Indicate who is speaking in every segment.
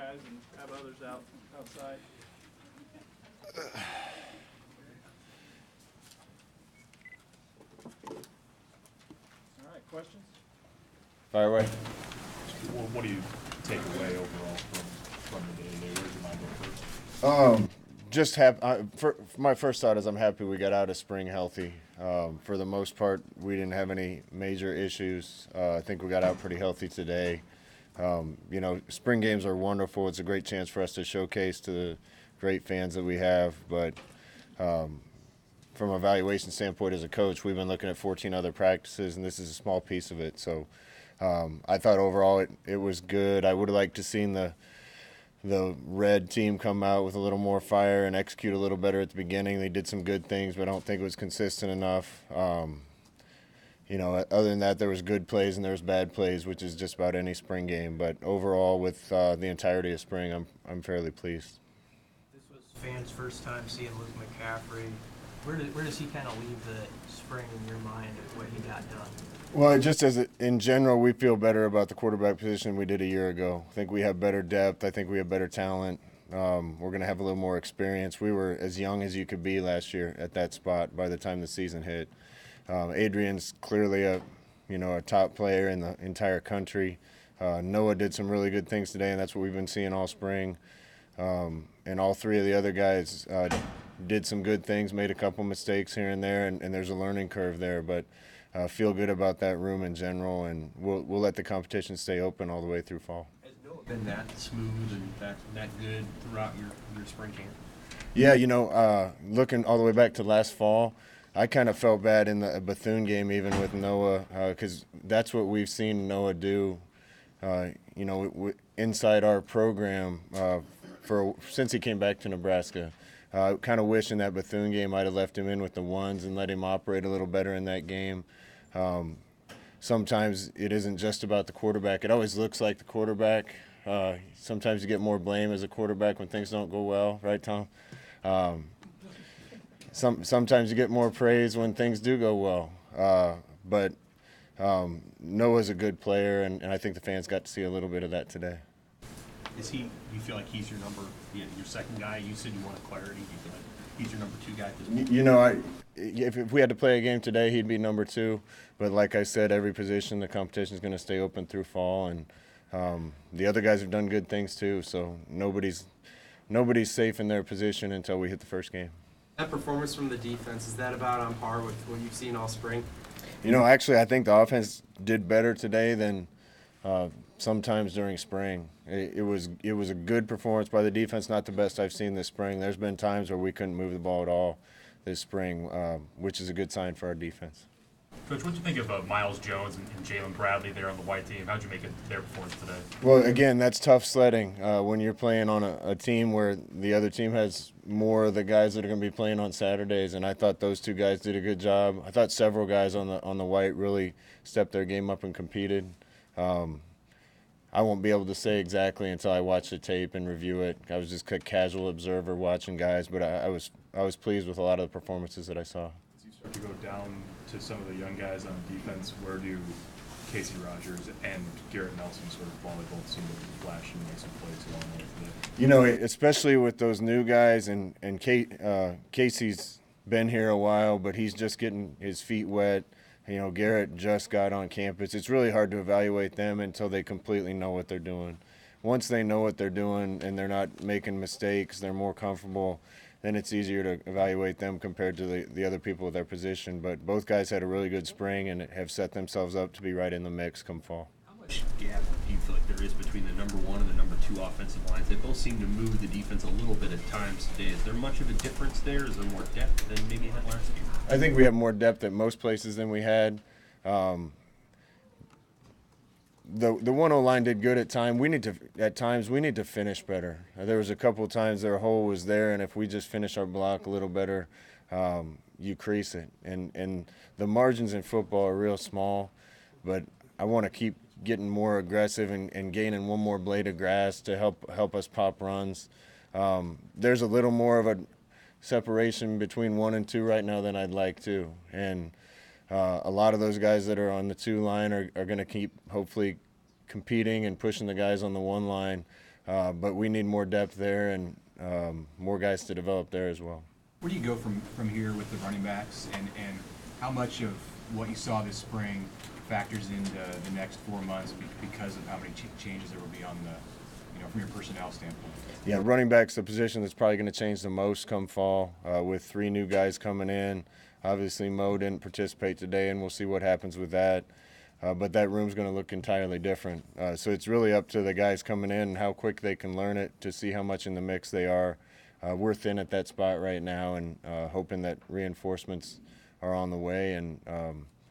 Speaker 1: guys and have others outside? All right, questions?
Speaker 2: Fire away.
Speaker 3: What do you take away overall from the day today? Where does your mind go first?
Speaker 2: Just my first thought is I'm happy we got out of spring healthy. For the most part, we didn't have any major issues. I think we got out pretty healthy today. Spring games are wonderful. It's a great chance for us to showcase to the great fans that we have. But from an evaluation standpoint as a coach, we've been looking at 14 other practices, and this is a small piece of it. So I thought overall it was good. I would have liked to seen the red team come out with a little more fire and execute a little better at the beginning. They did some good things, but I don't think it was consistent enough. Other than that, there was good plays and there was bad plays, which is just about any spring game. But overall, with the entirety of spring, I'm fairly pleased.
Speaker 4: This was fans' first time seeing Luke McCaffrey. Where does he kind of leave the spring in your mind of what he got done?
Speaker 2: Well, just in general, we feel better about the quarterback position than we did a year ago. I think we have better depth. I think we have better talent. We're going to have a little more experience. We were as young as you could be last year at that spot by the time the season hit. Adrian's clearly a top player in the entire country. Noah did some really good things today, and that's what we've been seeing all spring. And all three of the other guys did some good things, made a couple mistakes here and there, and there's a learning curve there. But feel good about that room in general, and we'll let the competition stay open all the way through fall.
Speaker 3: Has Noah been that smooth and that good throughout your spring camp?
Speaker 2: Yeah, looking all the way back to last fall, I kind of felt bad in the Bethune game even with Noah because that's what we've seen Noah do, inside our program since he came back to Nebraska. Kind of wishing that Bethune game might have left him in with the ones and let him operate a little better in that game. Sometimes it isn't just about the quarterback. It always looks like the quarterback. Sometimes you get more blame as a quarterback when things don't go well, right, Tom? Sometimes you get more praise when things do go well. But Noah's a good player, and I think the fans got to see a little bit of that today.
Speaker 3: Do you feel like he's your second guy? You said you wanted clarity. Do you feel like he's your number two guy at this point?
Speaker 2: If we had to play a game today, he'd be number two. But like I said, every position, the competition is going to stay open through fall, and the other guys have done good things too. So nobody's safe in their position until we hit the first game.
Speaker 5: That performance from the defense, is that about on par with what you've seen all spring?
Speaker 2: Actually, I think the offense did better today than sometimes during spring. It was a good performance by the defense, not the best I've seen this spring. There's been times where we couldn't move the ball at all this spring, which is a good sign for our defense.
Speaker 3: Coach, what did you think of Miles Jones and Jalen Bradley there on the white team? How did you make their performance today?
Speaker 2: Well, again, that's tough sledding when you're playing on a team where the other team has more of the guys that are going to be playing on Saturdays, and I thought those two guys did a good job. I thought several guys on the white really stepped their game up and competed. I won't be able to say exactly until I watch the tape and review it. I was just a casual observer watching guys, but I was pleased with a lot of the performances that I saw.
Speaker 3: As you start to go down to some of the young guys on defense, where do Casey Rogers and Garrett Nelson sort of fall? They both seem to flash and make some plays along the way today.
Speaker 2: Especially with those new guys, and Casey's been here a while, but he's just getting his feet wet. Garrett just got on campus. It's really hard to evaluate them until they completely know what they're doing. Once they know what they're doing and they're not making mistakes, they're more comfortable, then it's easier to evaluate them compared to the other people of their position. But both guys had a really good spring and have set themselves up to be right in the mix come fall.
Speaker 6: How much gap do you feel like there is between the number one and the number two offensive lines? They both seem to move the defense a little bit at times today. Is there much of a difference there? Is there more depth than maybe had last year?
Speaker 2: I think we have more depth at most places than we had. The 1-0 line did good at times. We need to finish better. There was a couple of times their hole was there, and if we just finish our block a little better, you crease it. And the margins in football are real small, but I want to keep getting more aggressive and gaining one more blade of grass to help us pop runs. There's a little more of a separation between 1 and 2 right now than I'd like to, and a lot of those guys that are on the 2 line are going to keep hopefully competing and pushing the guys on the 1 line. But we need more depth there and more guys to develop there as well.
Speaker 7: Where do you go from here with the running backs, and how much of what you saw this spring factors into the next 4 months because of how many changes there will be on the, from your personnel standpoint?
Speaker 2: Yeah, running back's the position that's probably going to change the most come fall with 3 new guys coming in. Obviously, Mo didn't participate today, and we'll see what happens with that. But that room's going to look entirely different. So it's really up to the guys coming in and how quick they can learn it to see how much in the mix they are. We're thin at that spot right now and hoping that reinforcements are on the way, and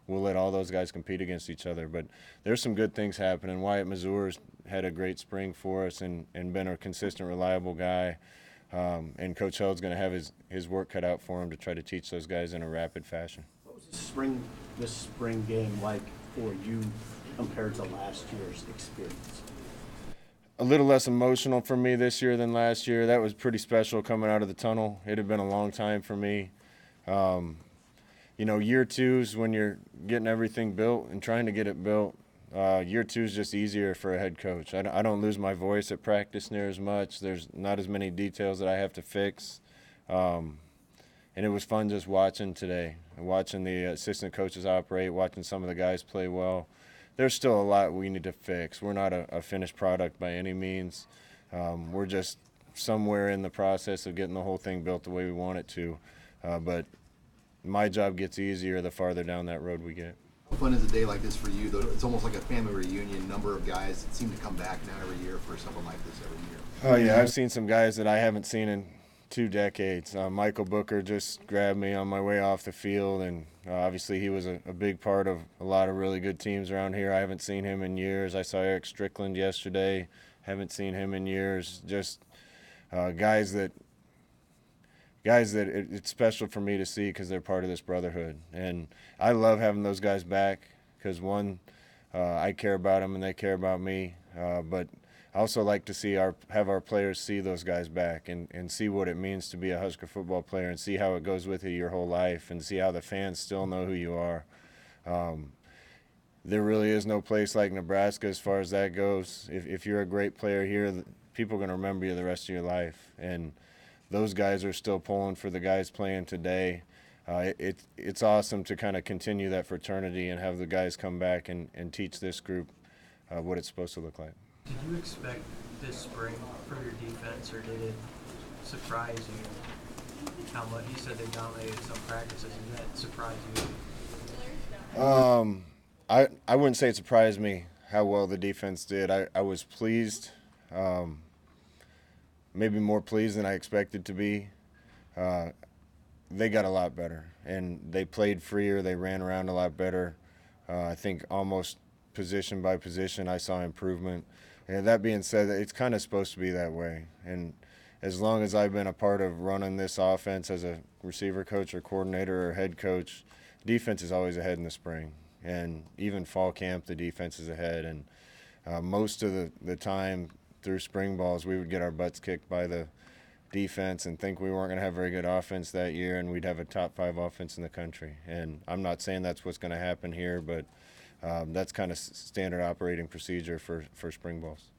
Speaker 2: we'll let all those guys compete against each other. But there's some good things happening. Wyatt Mazur's had a great spring for us and been a consistent, reliable guy. And Coach Held's going to have his work cut out for him to try to teach those guys in a rapid fashion.
Speaker 8: What was this spring game like for you compared to last year's experience?
Speaker 2: A little less emotional for me this year than last year. That was pretty special coming out of the tunnel. It had been a long time for me. Year 2's when you're getting everything built and trying to get it built. Year 2 is just easier for a head coach. I don't lose my voice at practice near as much. There's not as many details that I have to fix. And it was fun just watching today, watching the assistant coaches operate, watching some of the guys play well. There's still a lot we need to fix. We're not a finished product by any means. We're just somewhere in the process of getting the whole thing built the way we want it to. But my job gets easier the farther down that road we get.
Speaker 9: How fun is a day like this for you? Though it's almost like a family reunion. Number of guys that seem to come back now every year for something like this every year.
Speaker 2: Oh yeah, I've seen some guys that I haven't seen in 2 decades. Michael Booker just grabbed me on my way off the field, and obviously he was a big part of a lot of really good teams around here. I haven't seen him in years. I saw Eric Strickland yesterday. Haven't seen him in years. Just guys that it's special for me to see because they're part of this brotherhood. And I love having those guys back because, one, I care about them and they care about me. But I also like to have our players see those guys back and see what it means to be a Husker football player and see how it goes with you your whole life and see how the fans still know who you are. There really is no place like Nebraska as far as that goes. If you're a great player here, people are going to remember you the rest of your life. And those guys are still pulling for the guys playing today. It's awesome to kind of continue that fraternity and have the guys come back and teach this group what it's supposed to look like.
Speaker 4: Did you expect this spring from your defense, or did it surprise you how much? You said they dominated some practices. Did that surprise you?
Speaker 2: I wouldn't say it surprised me how well the defense did. I was pleased, maybe more pleased than I expected to be. They got a lot better, and they played freer. They ran around a lot better. I think almost position by position I saw improvement. And that being said, it's kind of supposed to be that way. And as long as I've been a part of running this offense as a receiver coach or coordinator or head coach, defense is always ahead in the spring. And even fall camp, the defense is ahead. And most of the time through spring balls, we would get our butts kicked by the defense and think we weren't going to have very good offense that year, and we'd have a top 5 offense in the country. And I'm not saying that's what's going to happen here, but that's kind of standard operating procedure for spring balls.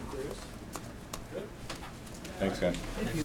Speaker 1: Chris? Good?
Speaker 2: Thanks, guys.
Speaker 1: Thank you.